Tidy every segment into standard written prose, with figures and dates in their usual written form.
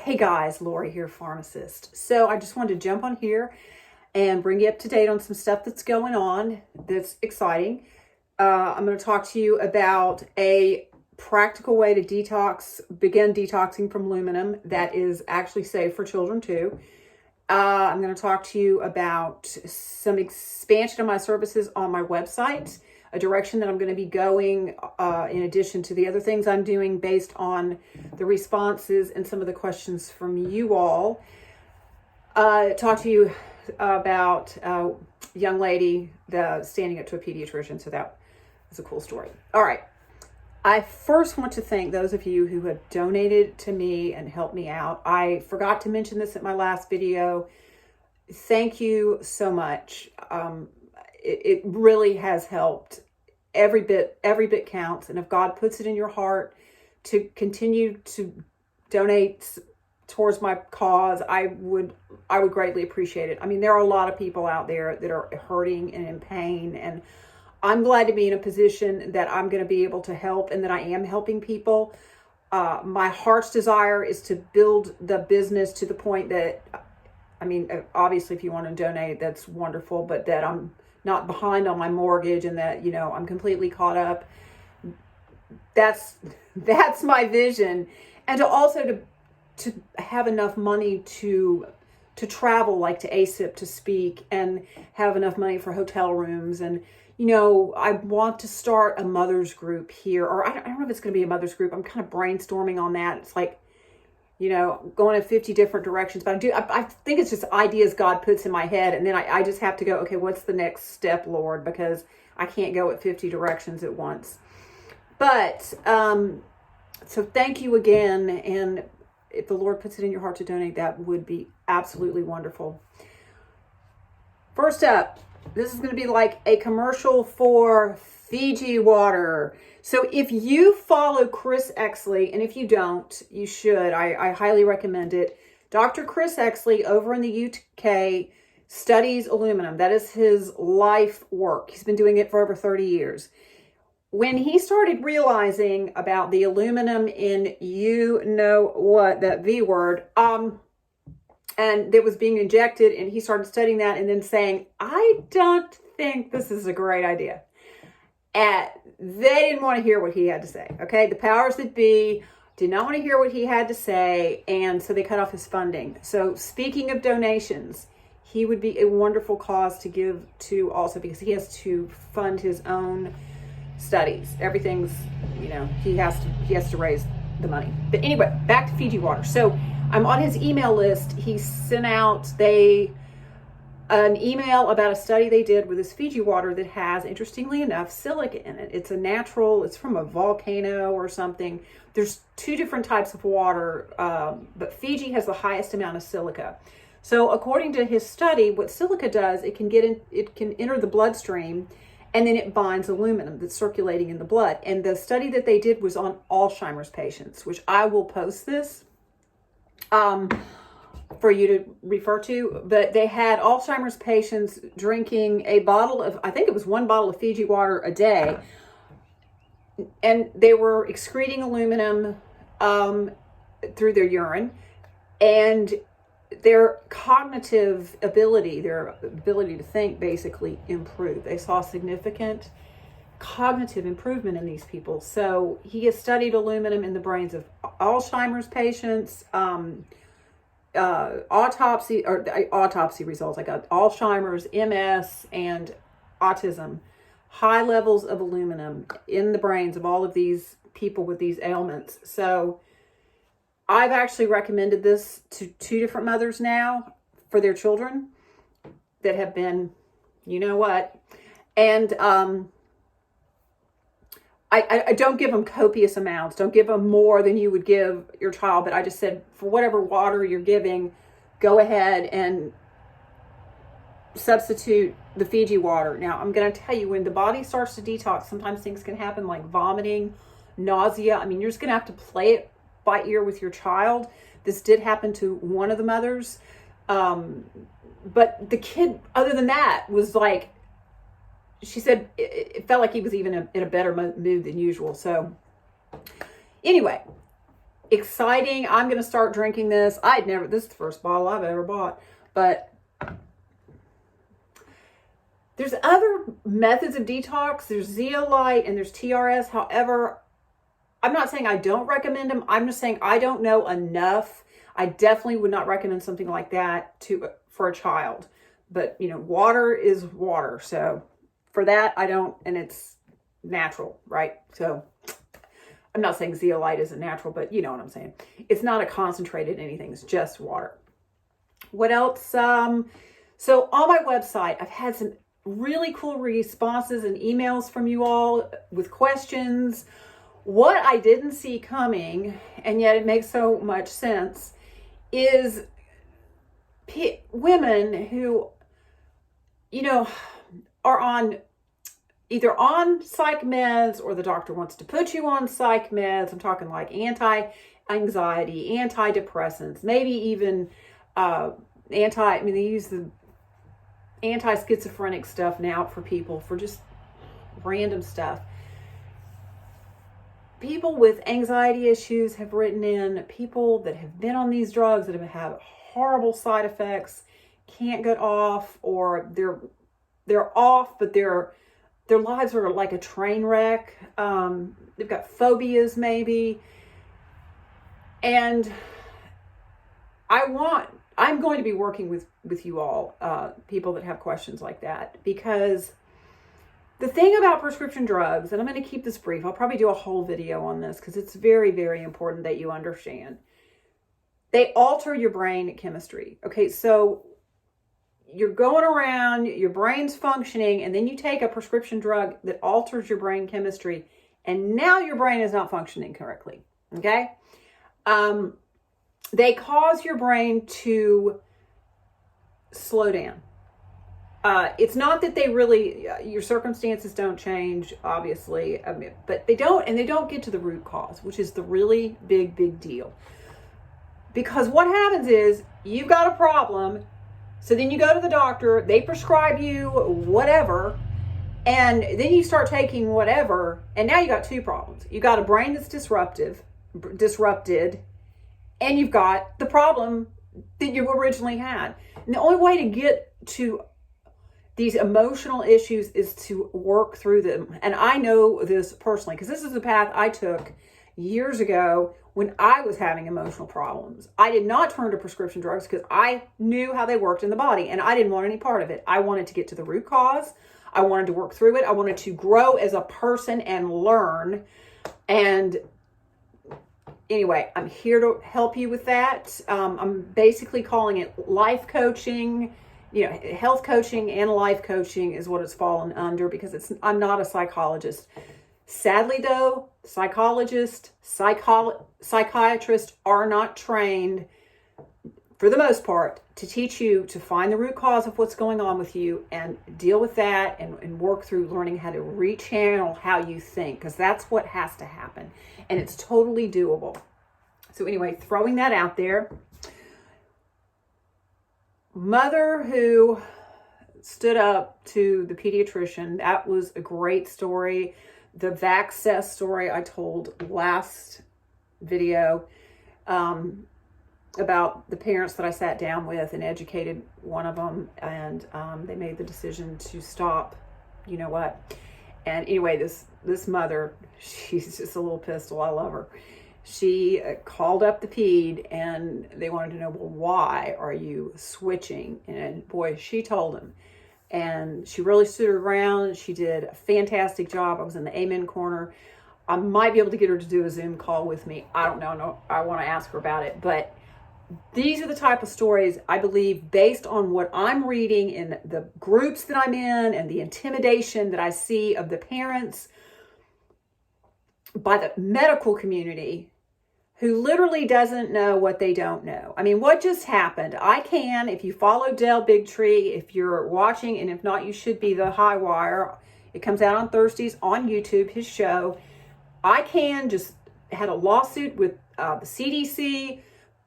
Hey guys, Lori here, pharmacist. So I just wanted to jump on here and bring you up to date on some stuff that's going on that's exciting. I'm going to talk to you about a practical way to begin detoxing from aluminum that is actually safe for children too. I'm going to talk to you about some expansion of my services on my website, a direction that I'm going to be going in addition to the other things I'm doing based on the responses and some of the questions from you all. Talk to you about a young lady standing up to a pediatrician. So that was a cool story. All right. I first want to thank those of you who have donated to me and helped me out. I forgot to mention this in my last video. Thank you so much. It really has helped. Every bit counts. And if God puts it in your heart to continue to donate towards my cause, I would greatly appreciate it. I mean, there are a lot of people out there that are hurting and in pain, and I'm glad to be in a position that I'm going to be able to help and that I am helping people. My heart's desire is to build the business to the point that, I mean, obviously if you want to donate, that's wonderful, but that I'm not behind on my mortgage and that, you know, I'm completely caught up. That's my vision. And to have enough money to travel, like to ASIP to speak, and have enough money for hotel rooms. And, you know, I want to start a mother's group here, or I don't know if it's going to be a mother's group. I'm kind of brainstorming on that. It's like, you know, going in 50 different directions, but I think it's just ideas God puts in my head. And then I just have to go, okay, what's the next step, Lord? Because I can't go at 50 directions at once. But, so thank you again. And if the Lord puts it in your heart to donate, that would be absolutely wonderful. First up, this is going to be like a commercial for Fiji water. So if you follow Chris Exley, and if you don't, you should. I highly recommend it. Dr. Chris Exley over in the UK studies aluminum. That is his life work. He's been doing it for over 30 years. When he started realizing about the aluminum in you know what, that V word, and that was being injected, and he started studying that and then saying, I don't think this is a great idea. And they didn't want to hear what he had to say. Okay. The powers that be did not want to hear what he had to say. And so they cut off his funding. So speaking of donations, he would be a wonderful cause to give to also, because he has to fund his own studies. Everything's, you know, he has to raise the money. But anyway, back to Fiji water. So I'm on his email list. He sent out an email about a study they did with this Fiji water that has, interestingly enough, silica in it. It's it's from a volcano or something. There's two different types of water, but Fiji has the highest amount of silica. So according to his study, what silica does, it can enter the bloodstream, and then it binds aluminum that's circulating in the blood. And the study that they did was on Alzheimer's patients, which I will post this for you to refer to. But they had Alzheimer's patients drinking I think it was one bottle of Fiji water a day. And they were excreting aluminum through their urine. And their cognitive ability, their ability to think, basically improved. They saw significant cognitive improvement in these people. So he has studied aluminum in the brains of Alzheimer's patients, autopsy results. I got Alzheimer's, MS, and autism. High levels of aluminum in the brains of all of these people with these ailments. So I've actually recommended this to 2 different mothers now for their children that have been, you know what, and I don't give them copious amounts. Don't give them more than you would give your child, but I just said, for whatever water you're giving, go ahead and substitute the Fiji water. Now, I'm going to tell you, when the body starts to detox, sometimes things can happen like vomiting, nausea. I mean, you're just going to have to play it by ear with your child. This did happen to one of the mothers. But the kid, other than that, was like, she said it felt like he was even in a better mood than usual. So anyway, exciting. I'm going to start drinking this. This is the first bottle I've ever bought, but there's other methods of detox. There's zeolite and there's TRS. However, I'm not saying I don't recommend them. I'm just saying I don't know enough. I definitely would not recommend something like that for a child. But, water is water. So for that, I don't, and it's natural, right? So I'm not saying zeolite isn't natural, but you know what I'm saying. It's not a concentrated anything. It's just water. What else? So on my website, I've had some really cool responses and emails from you all with questions. What I didn't see coming, and yet it makes so much sense, is women who, are either on psych meds or the doctor wants to put you on psych meds. I'm talking like anti-anxiety, antidepressants, maybe even they use the anti-schizophrenic stuff now for people for just random stuff. People with anxiety issues have written in, people that have been on these drugs that have had horrible side effects, can't get off, or they're off, but their lives are like a train wreck. They've got phobias maybe. And I'm going to be working with you all, people that have questions like that, because the thing about prescription drugs, and I'm going to keep this brief, I'll probably do a whole video on this because it's very, very important that you understand. They alter your brain chemistry. Okay, so you're going around, your brain's functioning, and then you take a prescription drug that alters your brain chemistry, and now your brain is not functioning correctly. Okay? They cause your brain to slow down. It's not that they really, your circumstances don't change, obviously, but they don't get to the root cause, which is the really big deal. Because what happens is you've got a problem, so then you go to the doctor, they prescribe you whatever, and then you start taking whatever, and now you got two problems. You got a brain that's disrupted, and you've got the problem that you originally had. And the only way to get to these emotional issues is to work through them. And I know this personally, because this is the path I took years ago when I was having emotional problems. I did not turn to prescription drugs because I knew how they worked in the body, and I didn't want any part of it. I wanted to get to the root cause. I wanted to work through it. I wanted to grow as a person and learn. And anyway, I'm here to help you with that. I'm basically calling it life coaching. Health coaching and life coaching is what it's fallen under, because I'm not a psychologist. Sadly, though, psychologists, psychiatrists are not trained, for the most part, to teach you to find the root cause of what's going on with you and deal with that and work through learning how to rechannel how you think, because that's what has to happen. And it's totally doable. So anyway, throwing that out there. Mother who stood up to the pediatrician, that was a great story. The Vaccess story I told last video, about the parents that I sat down with and educated one of them, and they made the decision to stop, you know what. And anyway, this mother, she's just a little pistol. I love her. She called up the ped, and they wanted to know, well, why are you switching? And boy, she told him. And she really stood her ground. She did a fantastic job. I was in the amen corner. I might be able to get her to do a Zoom call with me. I don't know. No, I want to ask her about it. But these are the type of stories, I believe, based on what I'm reading in the groups that I'm in and the intimidation that I see of the parents by the medical community, who literally doesn't know what they don't know. I mean, what just happened? If you follow Del Bigtree, if you're watching, and if not, you should be, the High Wire. It comes out on Thursdays on YouTube, his show. just had a lawsuit with the CDC.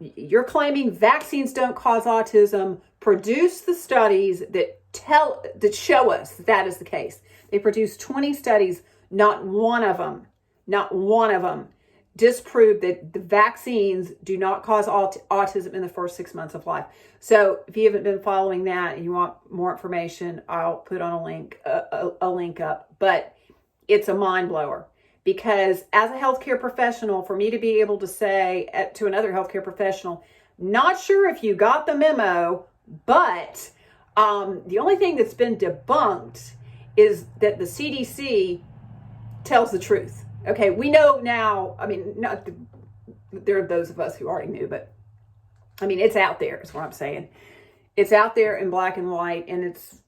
You're claiming vaccines don't cause autism. Produce the studies that show us that is the case. They produced 20 studies. Not one of them disproved that the vaccines do not cause autism in the first 6 months of life. So if you haven't been following that and you want more information, I'll put on a link up. But it's a mind blower, because as a healthcare professional, for me to be able to say to another healthcare professional, not sure if you got the memo, but the only thing that's been debunked is that the CDC tells the truth. Okay, we know now, I mean, there are those of us who already knew, but I mean, it's out there is what I'm saying. It's out there in black and white, and it's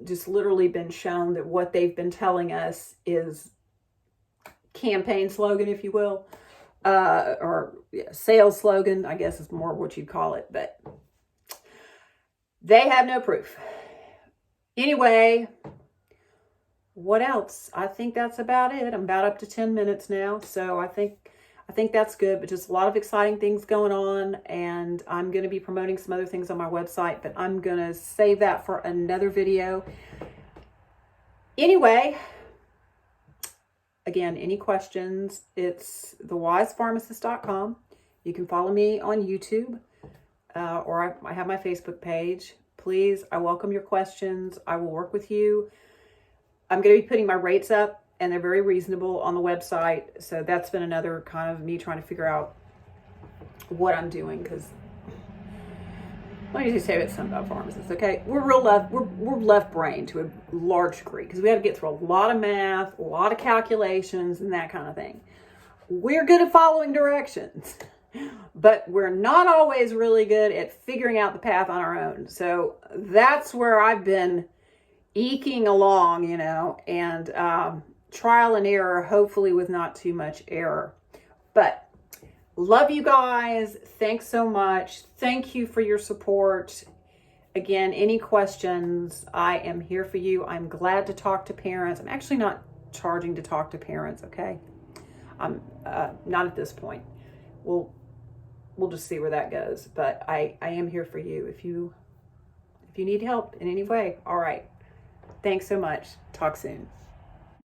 just literally been shown that what they've been telling us is campaign slogan, if you will, or sales slogan, I guess is more what you'd call it, but they have no proof. Anyway, what else? I think that's about it. I'm about up to 10 minutes now, so I think that's good, but just a lot of exciting things going on, and I'm going to be promoting some other things on my website, but I'm going to save that for another video. Anyway, again, any questions, it's thewisepharmacist.com. You can follow me on YouTube, or I have my Facebook page. Please, I welcome your questions. I will work with you. I'm going to be putting my rates up, and they're very reasonable on the website. So that's been another kind of me trying to figure out what I'm doing, because let me just say something about pharmacists, okay? We're left brain to a large degree, because we have to get through a lot of math, a lot of calculations, and that kind of thing. We're good at following directions, but we're not always really good at figuring out the path on our own. So that's where I've been eking along, and trial and error, hopefully with not too much error. But love you guys. Thanks so much. Thank you for your support. Again, any questions, I am here for you. I'm glad to talk to parents. I'm actually not charging to talk to parents, okay? I'm not at this point. We'll just see where that goes. But I am here for you if you need help in any way. All right. Thanks so much. Talk soon.